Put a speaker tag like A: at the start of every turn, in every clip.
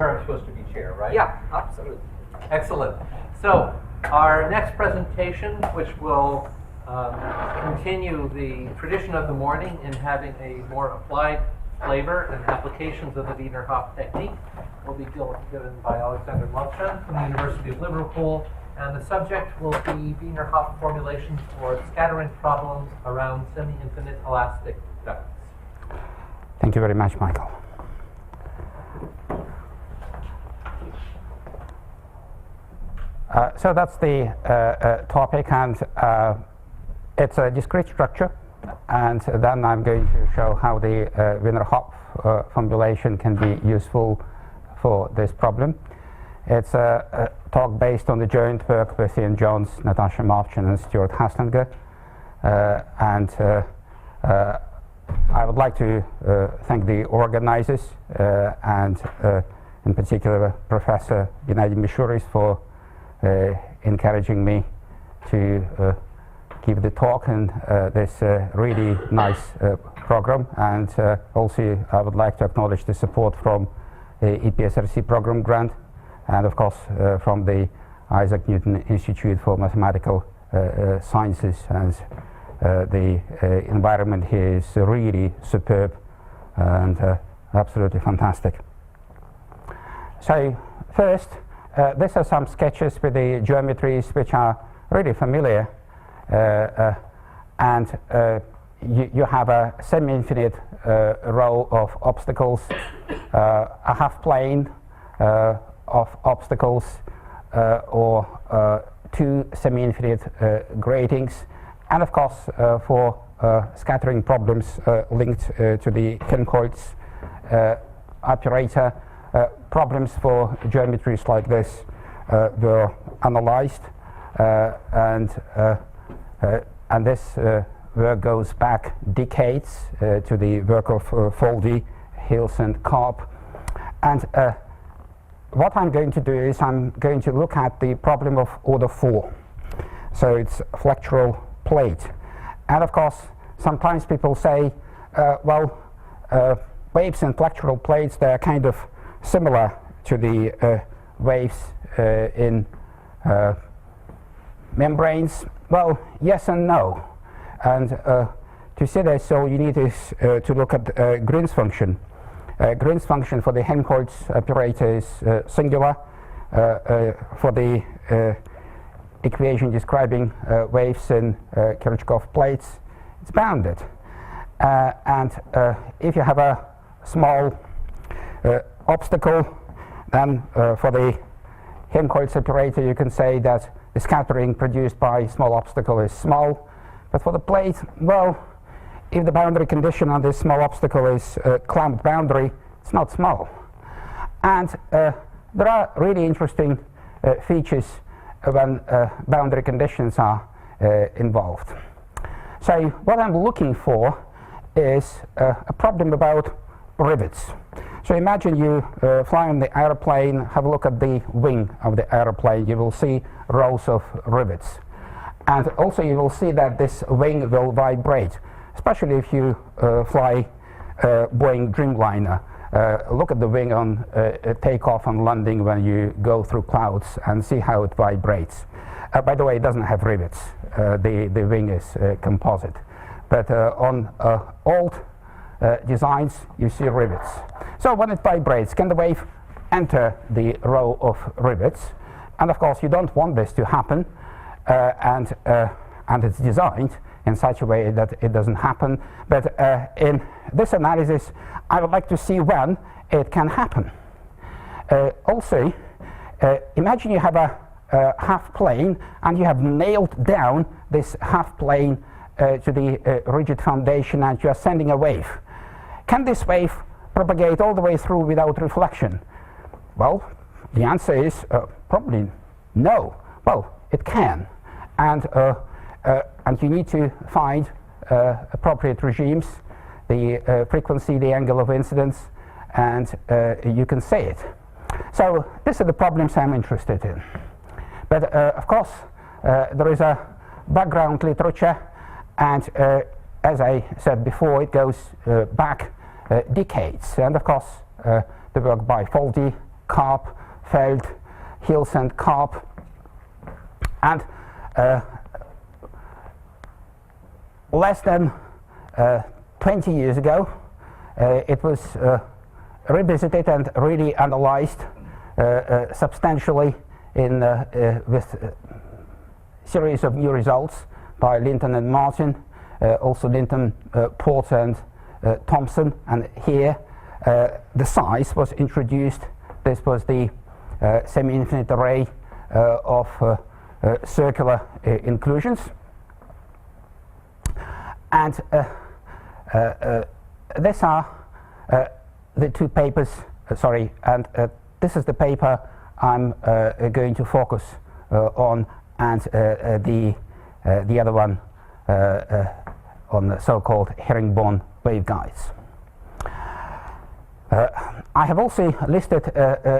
A: I'm supposed to be chair, right?
B: Yeah, absolutely.
A: Excellent. So our next presentation, which will continue the tradition of the morning in having a more applied flavor and applications of the Wiener-Hopf technique, will be given by Alexander Movchan from the University of Liverpool, and the subject will be Wiener-Hopf formulations for scattering problems around semi-infinite elastic ducts.
C: Thank you very much, Michael. So that's the topic, and it's a discrete structure, and then I'm going to show how the Wiener-Hopf formulation can be useful for this problem. It's a talk based on the joint work with Ian Jones, Natasha Movchan, and Stuart Haslinger, and I would like to thank the organizers and in particular Professor Gennady Mishuris for encouraging me to give the talk and this really nice program, and also I would like to acknowledge the support from the EPSRC program grant, and of course from the Isaac Newton Institute for Mathematical Sciences, and the environment here is really superb and absolutely fantastic. So first, these are some sketches with the geometries which are really familiar, and you have a semi-infinite row of obstacles, a half plane of obstacles, or two semi-infinite gratings, and of course for scattering problems linked to the Helmholtz operator, problems for geometries like this were analyzed, and this work goes back decades to the work of Foldy, Hills, and Karp. And what I'm going to do is I'm going to look at the problem of order 4. So it's flexural plate. And of course, sometimes people say, well, waves in flexural plates, they're kind of similar to the waves in membranes. Well, yes and no. And to see this, so you need to look at Green's function. Green's function for the Helmholtz operator is singular. For the equation describing waves in Kirchhoff plates, it's bounded. And if you have a small obstacle, then for the Helmholtz operator you can say that the scattering produced by small obstacle is small. But for the plate, well, if the boundary condition on this small obstacle is clamped boundary, it's not small. And there are really interesting features when boundary conditions are involved. So what I'm looking for is a problem about rivets. So imagine you fly on the airplane, have a look at the wing of the airplane, you will see rows of rivets. And also you will see that this wing will vibrate, especially if you fly Boeing Dreamliner. Look at the wing on takeoff and landing when you go through clouds and see how it vibrates. By the way, it doesn't have rivets. The wing is composite. But on old designs, you see rivets. So when it vibrates, can the wave enter the row of rivets? And of course, you don't want this to happen, and it's designed in such a way that it doesn't happen. But in this analysis, I would like to see when it can happen. Also, imagine you have a half plane, and you have nailed down this half plane to the rigid foundation, and you are sending a wave. Can this wave propagate all the way through without reflection? Well, the answer is probably no. Well, it can, and you need to find appropriate regimes, the frequency, the angle of incidence, and you can say it. So these are the problems I'm interested in. But of course, there is a background literature, and as I said before, it goes back decades. And of course, the work by Foldy, carp, felt, hills and carp. And less than 20 years ago, it was revisited and really analyzed substantially in with a series of new results by Linton and Martin, also Linton, Porter and Thompson. And here the size was introduced. This was the semi-infinite array of circular inclusions. And these are the two papers, and this is the paper I'm going to focus on, and the other one on the so-called herringbone waveguides. I have also listed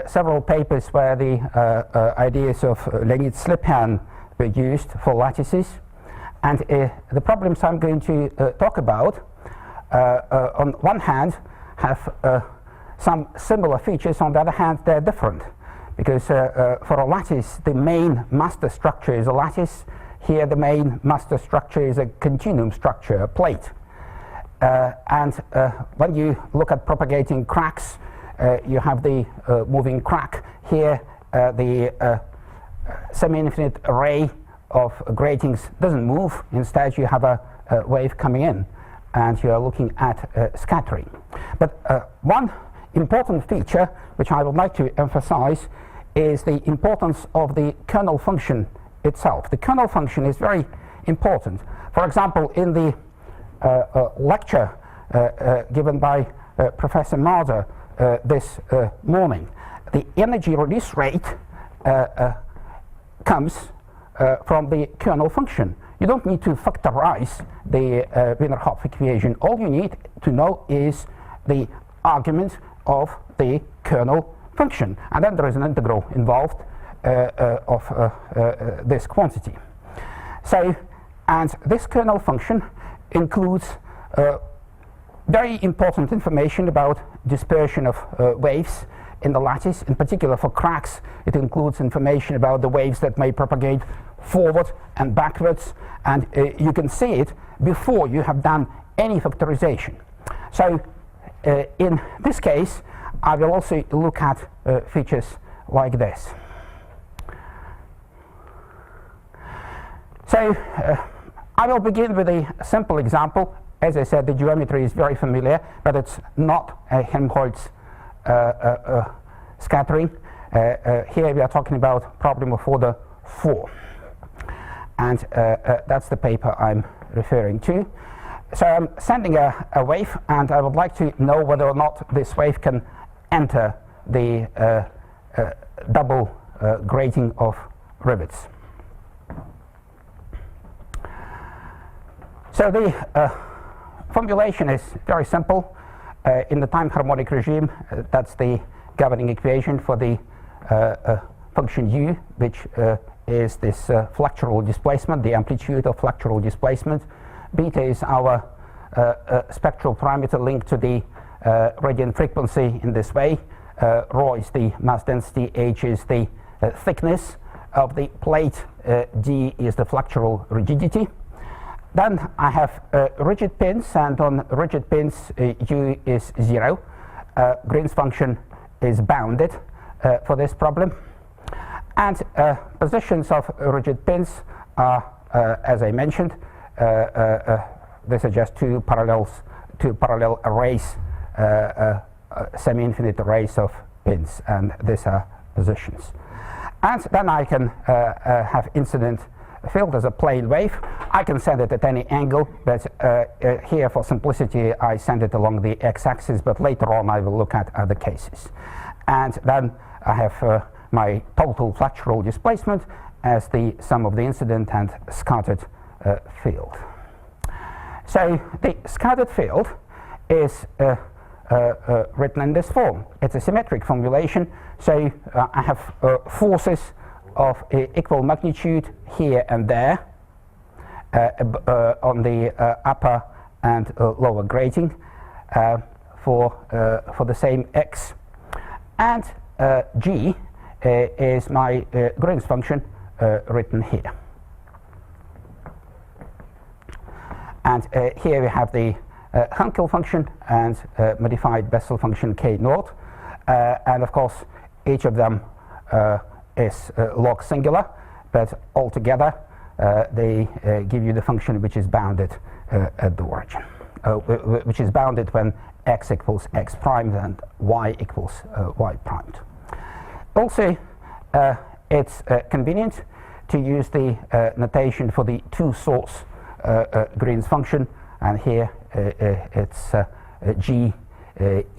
C: several papers where the ideas of Lenit-Sliphan were used for lattices, and the problems I'm going to talk about on one hand have some similar features, on the other hand they're different, because for a lattice the main master structure is a lattice. Here the main master structure is a continuum structure, a plate. And when you look at propagating cracks, you have the moving crack. Here the semi-infinite array of gratings doesn't move. Instead you have a wave coming in, and you are looking at scattering. But one important feature which I would like to emphasize is the importance of the kernel function itself. The kernel function is very important. For example, in the lecture given by Professor Marder this morning, the energy release rate comes from the kernel function. You don't need to factorize the Wiener-Hopf equation. All you need to know is the argument of the kernel function, and then there is an integral involved of this quantity. So, and this kernel function includes very important information about dispersion of waves in the lattice. In particular for cracks, it includes information about the waves that may propagate forward and backwards, and you can see it before you have done any factorization. So in this case I will also look at features like this. So I will begin with a simple example. As I said, the geometry is very familiar, but it's not a Helmholtz scattering. Here we are talking about problem of order 4. And that's the paper I'm referring to. So I'm sending a wave, and I would like to know whether or not this wave can enter the double grating of rivets. So the formulation is very simple. In the time harmonic regime, that's the governing equation for the function u, which is this flexural displacement, the amplitude of flexural displacement. Beta is our spectral parameter linked to the radiant frequency in this way. Rho is the mass density, h is the thickness of the plate, d is the flexural rigidity. Then I have rigid pins, and on rigid pins u is 0. Green's function is bounded for this problem. And positions of rigid pins are, as I mentioned, these are just two parallel arrays, semi-infinite arrays of pins, and these are positions. And then I can have incident field as a plane wave. I can send it at any angle, but here for simplicity I send it along the x-axis, but later on I will look at other cases. And then I have my total flexural displacement as the sum of the incident and scattered field. So the scattered field is written in this form. It's a symmetric formulation, so I have forces of equal magnitude here and there on the upper and lower grating for the same x, and G is my Green's function written here. And here we have the Hankel function and modified Bessel function K naught. And of course, each of them is log singular, but altogether they give you the function which is bounded at the origin, which is bounded when x equals x primed and y equals y primed. Also, it's convenient to use the notation for the two-source Green's function, and here it's G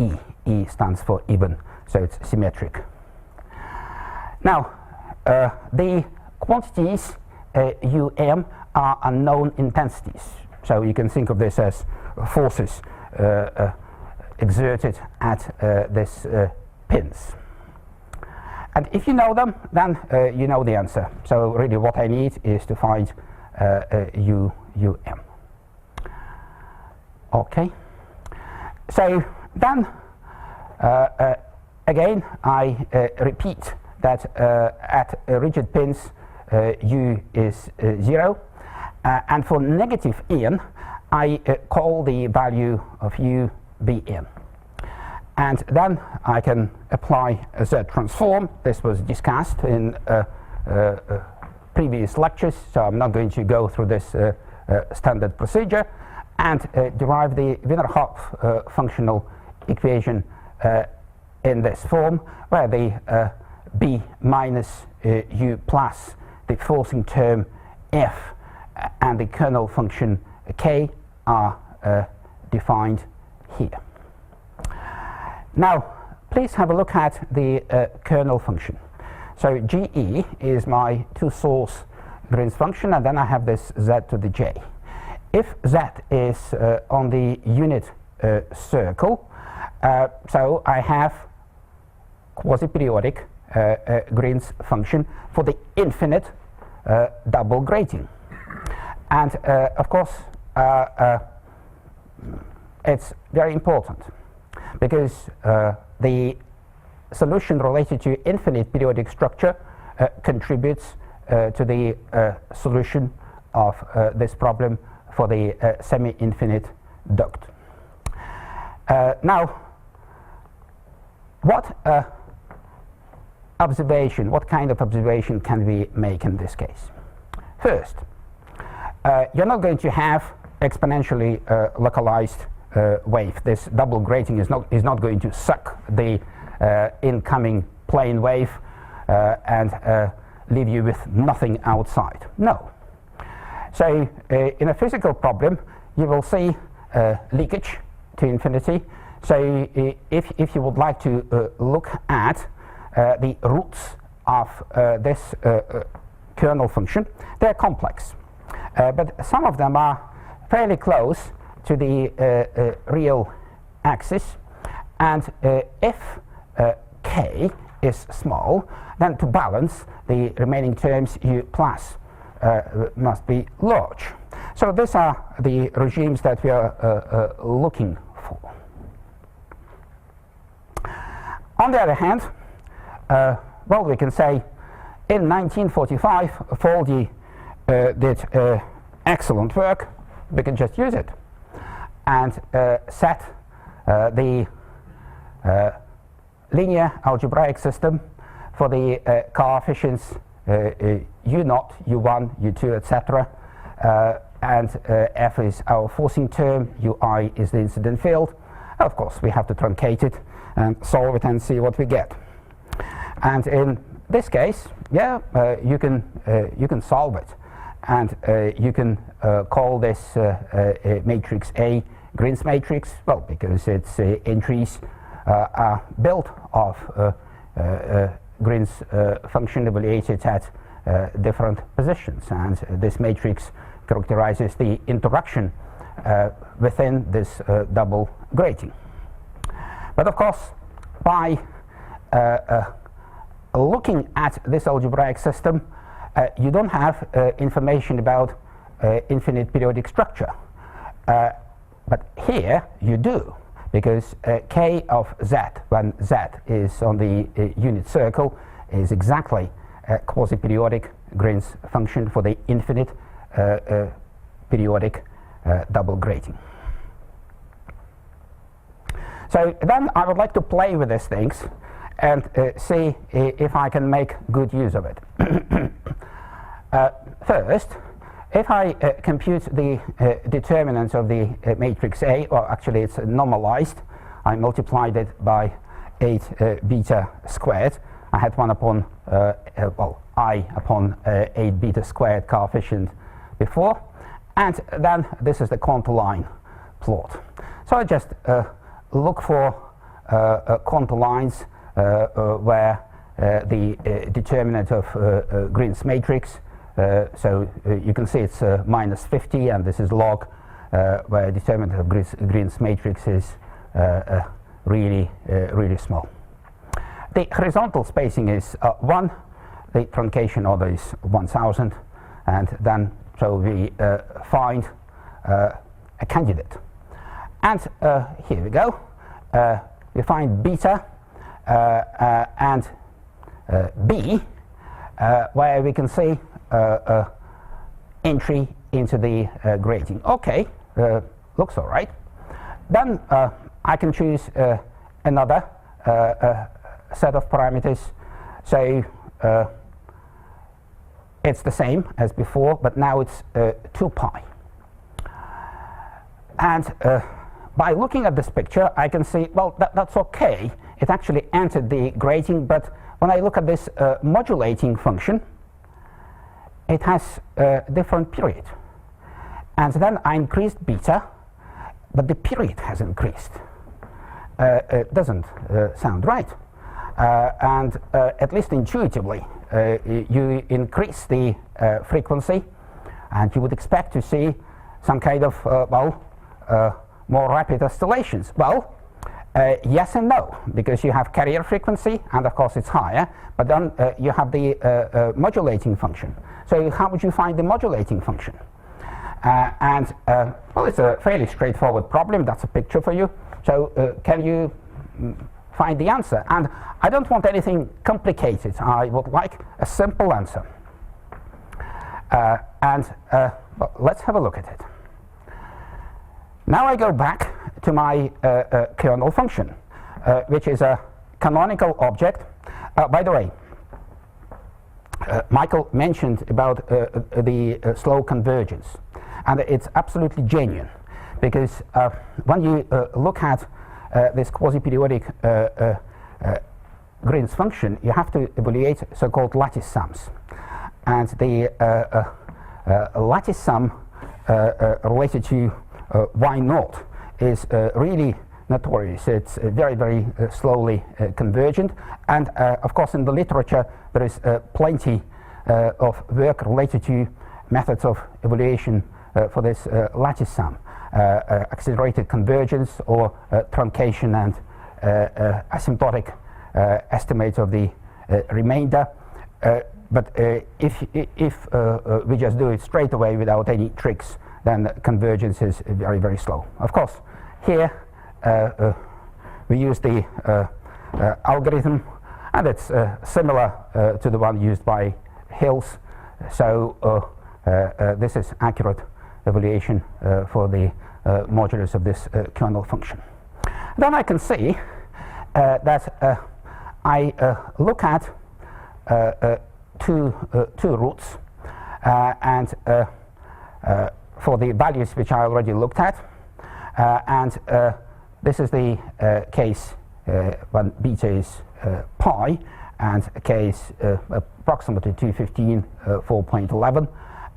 C: E. E stands for even, so it's symmetric. Now, the quantities um are unknown intensities, so you can think of this as forces exerted at this pins. And if you know them, then you know the answer. So really what I need is to find um. Okay. So then again I repeat that at rigid pins u is 0, and for negative n I call the value of u bn. And then I can apply a Z transform. This was discussed in previous lectures, so I'm not going to go through this standard procedure, and derive the Wiener-Hopf functional equation in this form, where the b minus u plus the forcing term f and the kernel function k are defined here. Now, please have a look at the kernel function. So GE is my two-source Green's function, and then I have this z to the j. If z is on the unit circle, so I have quasi-periodic Green's function for the infinite double grating. And of course, it's very important, because the solution related to infinite periodic structure contributes to the solution of this problem for the semi-infinite duct. Now, what kind of observation can we make in this case? First, you're not going to have exponentially localized wave. This double grating is not going to suck the incoming plane wave and leave you with nothing outside. No. So in a physical problem, you will see leakage to infinity. So if you would like to look at the roots of this kernel function, they're complex, but some of them are fairly close to the real axis, and if k is small, then to balance the remaining terms u plus must be large. So these are the regimes that we are looking for. On the other hand, well, we can say in 1945 Foldy did excellent work. We can just use it and set the linear algebraic system for the coefficients u0, u1, u2, etc. And f is our forcing term, ui is the incident field. Of course, we have to truncate it and solve it and see what we get. And in this case, yeah, you can solve it, and you can call this matrix A Green's matrix, well, because its entries are built of Green's function evaluated at different positions, and this matrix characterizes the interaction within this double grating. But of course, by looking at this algebraic system, you don't have information about infinite periodic structure. But here you do, because k of z, when z is on the unit circle, is exactly a quasi-periodic Green's function for the infinite periodic double grating. So then I would like to play with these things and see if I can make good use of it. First, if I compute the determinant of the matrix A, or actually it's normalized, I multiplied it by 8 beta squared. I had 1 upon, I upon 8 beta squared coefficient before. And then this is the contour line plot. So I just look for contour lines where the determinant of Green's matrix, so you can see it's minus 50, and this is log, where determinant of Green's matrix is really small. The horizontal spacing is 1, the truncation order is 1000, and then so we find a candidate. And here we go. We find beta and B, where we can see entry into the grating. Okay, looks all right. Then I can choose another set of parameters. So it's the same as before, but now it's 2 pi. And by looking at this picture, I can see, well, that's okay. It actually entered the grating, but when I look at this modulating function, it has a different period. And then I increased beta, but the period has increased. It doesn't sound right. And at least intuitively, you increase the frequency, and you would expect to see some kind of, more rapid oscillations. Well, yes and no, because you have carrier frequency, and of course it's higher, but then you have the modulating function. So how would you find the modulating function? Well, it's a fairly straightforward problem. That's a picture for you. So can you find the answer? And I don't want anything complicated. I would like a simple answer. Well, let's have a look at it. Now I go back to my kernel function, which is a canonical object. By the way, Michael mentioned about the slow convergence, and it's absolutely genuine, because when you look at this quasi-periodic Green's function, you have to evaluate so-called lattice sums, and the lattice sum related to Y0 is really notorious. It's very slowly convergent, and of course in the literature there is plenty of work related to methods of evaluation for this lattice sum, accelerated convergence or truncation and asymptotic estimates of the remainder. But if we just do it straight away without any tricks, then convergence is very slow. Of course, here we use the algorithm, and it's similar to the one used by Hills. So this is accurate evaluation for the modulus of this kernel function. Then I can see that I look at two roots, and for the values which I already looked at, and this is the case when beta is pi, and case approximately 215, 4.11,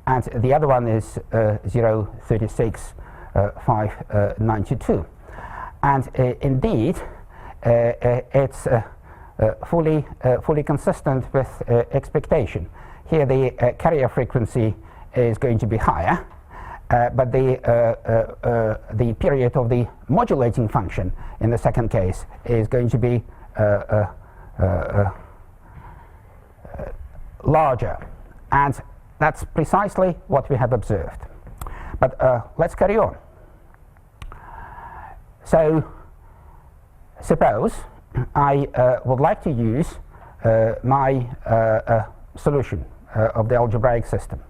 C: and the other one is 0.36, 592. And indeed, it's fully consistent with expectation. Here the carrier frequency is going to be higher, but the period of the modulating function in the second case is going to be larger, and that's precisely what we have observed. But let's carry on. So suppose I would like to use my solution of the algebraic system.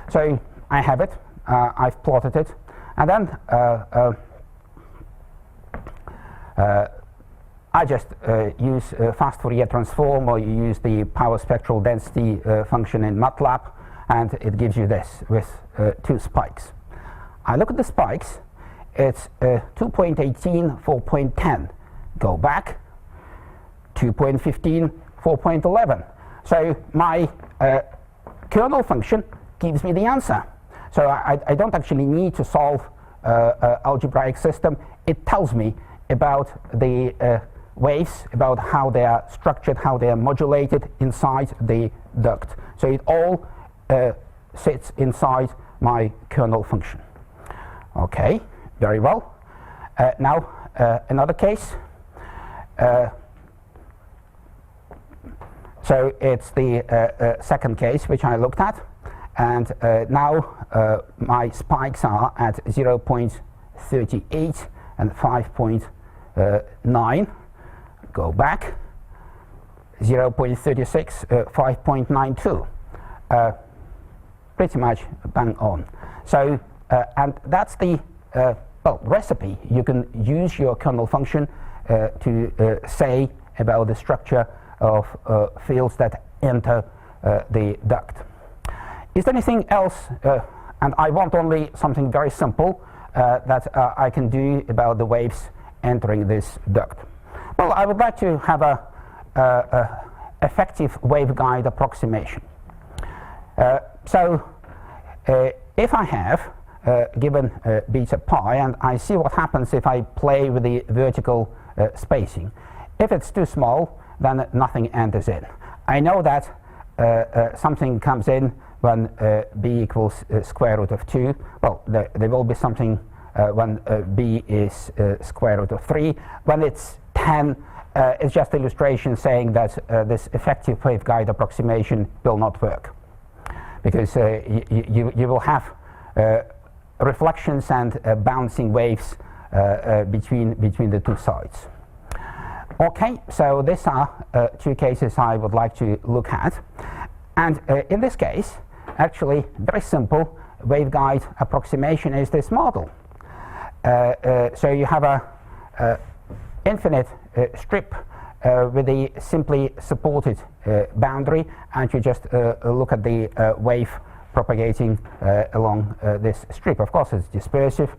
C: So I have it, I've plotted it, and then I just use fast Fourier transform, or you use the power spectral density function in MATLAB, and it gives you this with 2 spikes. I look at the spikes, it's 2.18, 4.10. Go back, 2.15, 4.11. So my kernel function gives me the answer. So I don't actually need to solve algebraic system. It tells me about the waves, about how they are structured, how they are modulated inside the duct. So it all sits inside my kernel function. Okay, very well. Now another case. So it's the second case which I looked at, and now my spikes are at 0.38 and 5.9. Go back, 0.36, 5.92. Pretty much bang on. So, and that's the well, recipe. You can use your kernel function to say about the structure of fields that enter the duct. Is there anything else, and I want only something very simple that I can do about the waves entering this duct? Well, I would like to have a effective waveguide approximation. So if I have given beta pi, and I see what happens if I play with the vertical spacing. If it's too small, then nothing enters in. I know that something comes in when b equals square root of 2. Well, there will be something when b is square root of 3. When it's 10, it's just illustration saying that this effective waveguide approximation will not work, because you will have reflections and bouncing waves between the two sides. Okay, so these are 2 cases I would like to look at, and in this case, actually very simple waveguide approximation is this model. So you have a infinite strip with a simply supported boundary, and you just look at the wave propagating along this strip. Of course, it's dispersive.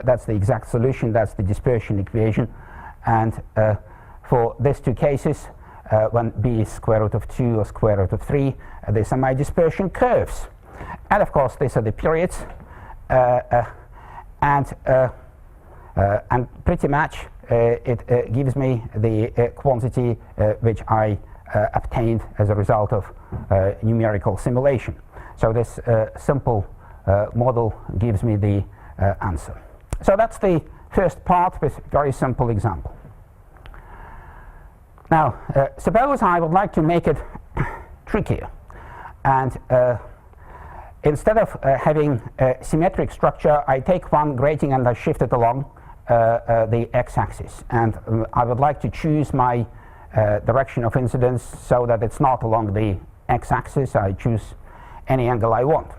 C: That's the exact solution. That's the dispersion equation. And for these 2 cases, when b is square root of 2 or square root of 3, these are my dispersion curves. And of course, these are the periods. And pretty much it gives me the quantity which I obtained as a result of numerical simulation. So this simple model gives me the answer. So that's the first part with very simple example. Now, suppose I would like to make it trickier, and instead of having a symmetric structure, I take one grating and I shift it along the x-axis, and I would like to choose my direction of incidence so that it's not along the x-axis. I choose any angle I want,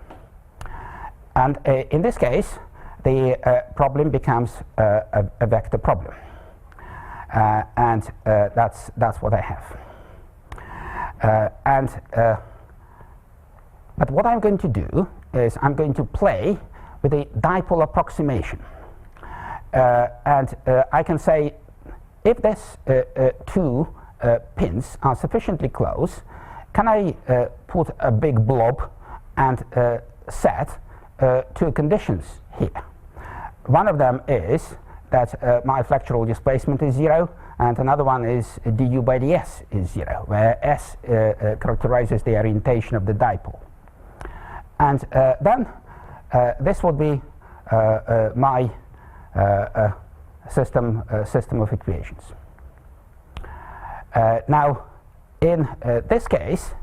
C: and in this case the problem becomes a vector problem, and that's what I have. But what I'm going to do is I'm going to play with a dipole approximation. And I can say, if these 2 pins are sufficiently close, can I put a big blob and set 2 conditions here? One of them is that my flexural displacement is 0, and another one is du by ds is 0, where s characterizes the orientation of the dipole. And then this would be my system of equations. Now, in this case,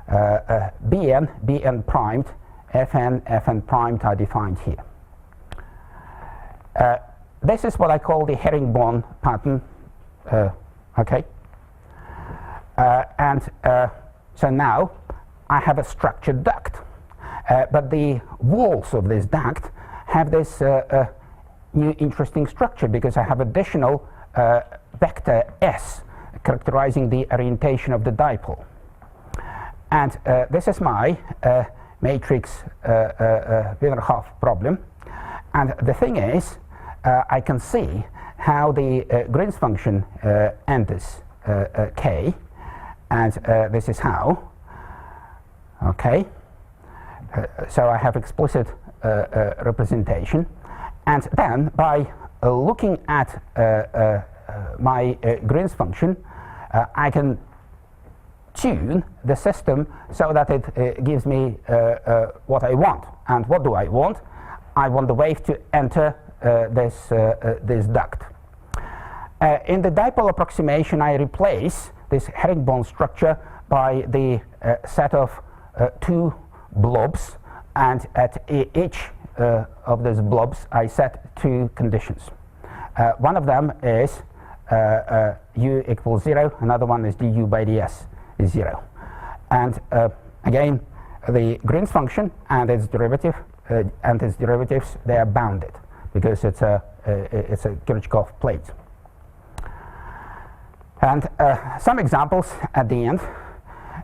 C: Bn primed, Fn primed are defined here. This is what I call the herringbone pattern. Okay. So now I have a structured duct, but the walls of this duct have this new interesting structure because I have additional vector S characterizing the orientation of the dipole. And this is my matrix Wiener-Hopf problem. And the thing is, I can see how the Green's function enters K, and this is how. Okay, so I have explicit representation, and then by looking at my Green's function, I can tune the system so that it gives me what I want. And what do I want? I want the wave to enter this duct. In the dipole approximation, I replace this herringbone structure by the set of two blobs, and at each of these blobs I set two conditions. One of them is u equals 0, another one is du by ds is 0. And again, the Green's function and its derivatives, they are bounded because it's a Kirchhoff plate. And some examples at the end.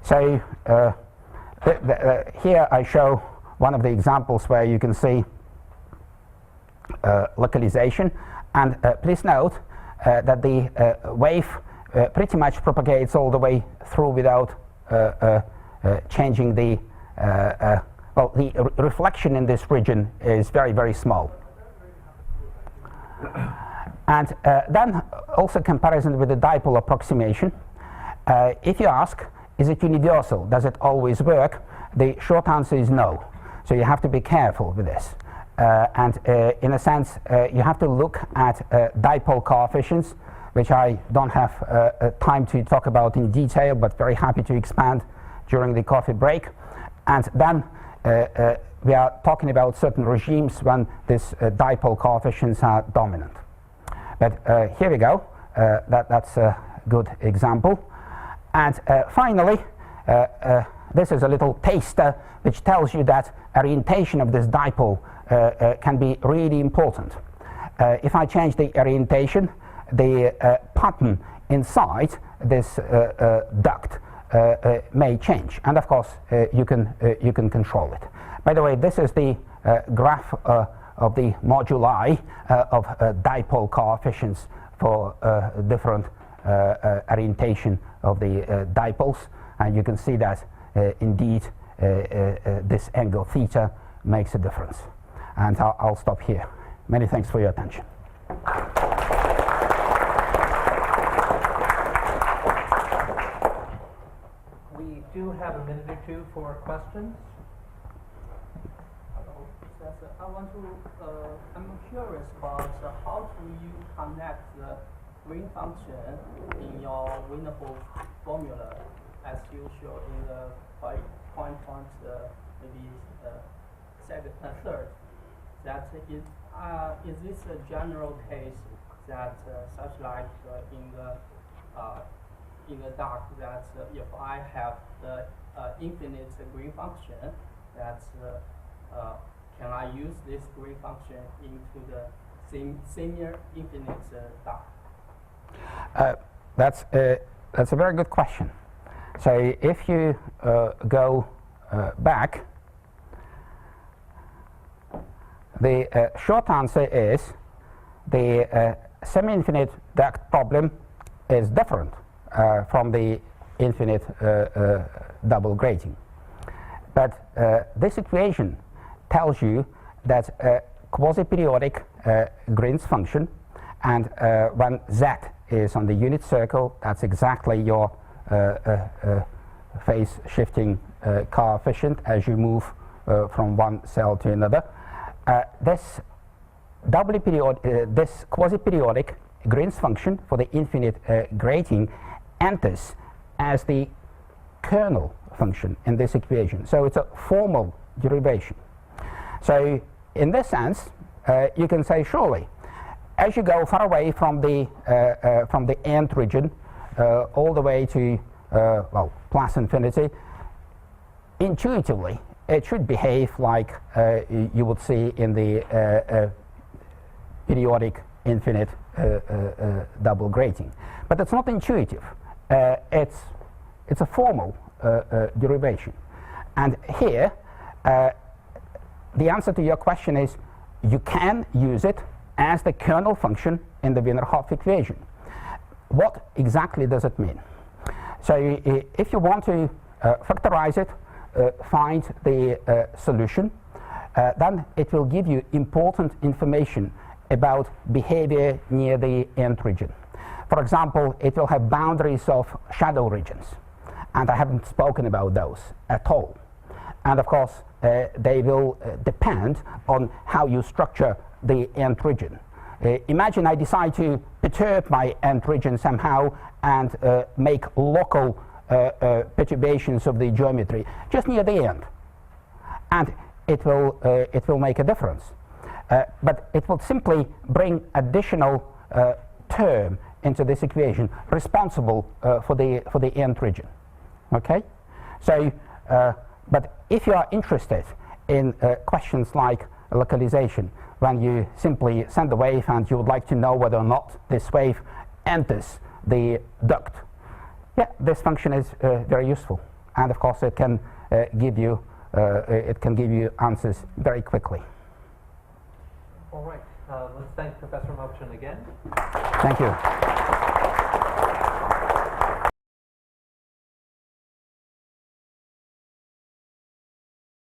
C: So here I show one of the examples where you can see localization, and please note that the wave pretty much propagates all the way through without changing the well, the reflection in this region is very, very small. And then also comparison with the dipole approximation. If you ask, is it universal? Does it always work? The short answer is no. So you have to be careful with this. And in a sense, you have to look at dipole coefficients, which I don't have time to talk about in detail, but very happy to expand during the coffee break. And then we are talking about certain regimes when these dipole coefficients are dominant. But here we go. That's a good example. And finally, this is a little taster which tells you that orientation of this dipole can be really important. If I change the orientation, the pattern inside this duct may change, and of course you can control it. By the way, this is the graph of the moduli of dipole coefficients for different orientation of the dipoles, and you can see that indeed this angle theta makes a difference. And I'll stop here. Many thanks for your attention.
A: We do have a minute or two for questions.
B: I want to, I'm curious about how do you connect the Green function in your Wiener-Hopf formula as you show in the point maybe third. That is this a general case that such like in the duct that if I have the infinite Green function, that can I use this Green function into the similar infinite duct?
C: That's a very good question. So if you go back, the short answer is the semi-infinite duct problem is different from the infinite double grating. But this equation tells you that quasi-periodic Green's function, and when z is on the unit circle, that's exactly your phase shifting coefficient as you move from one cell to another. This quasi-periodic Green's function for the infinite grating enters as the kernel function in this equation. So it's a formal derivation. So in this sense, you can say surely as you go far away from the nth region, all the way to well, plus infinity, intuitively it should behave like you would see in the periodic infinite double grating. But it's not intuitive. It's a formal derivation. And here, the answer to your question is you can use it as the kernel function in the Wiener-Hopf equation. What exactly does it mean? So if you want to factorize it, find the solution, then it will give you important information about behavior near the nth region. For example, it will have boundaries of shadow regions, and I haven't spoken about those at all. And of course, they will depend on how you structure the nth region. Imagine I decide to perturb my nth region somehow and make local perturbations of the geometry just near the end, and it will make a difference. But it will simply bring additional term into this equation responsible for the nth region. Okay, so but if you are interested in questions like localization, when you simply send a wave and you would like to know whether or not this wave enters the duct, yeah, this function is very useful, and of course it can give you answers very quickly.
A: All right, let's thank Professor Movchan again.
C: Thank you.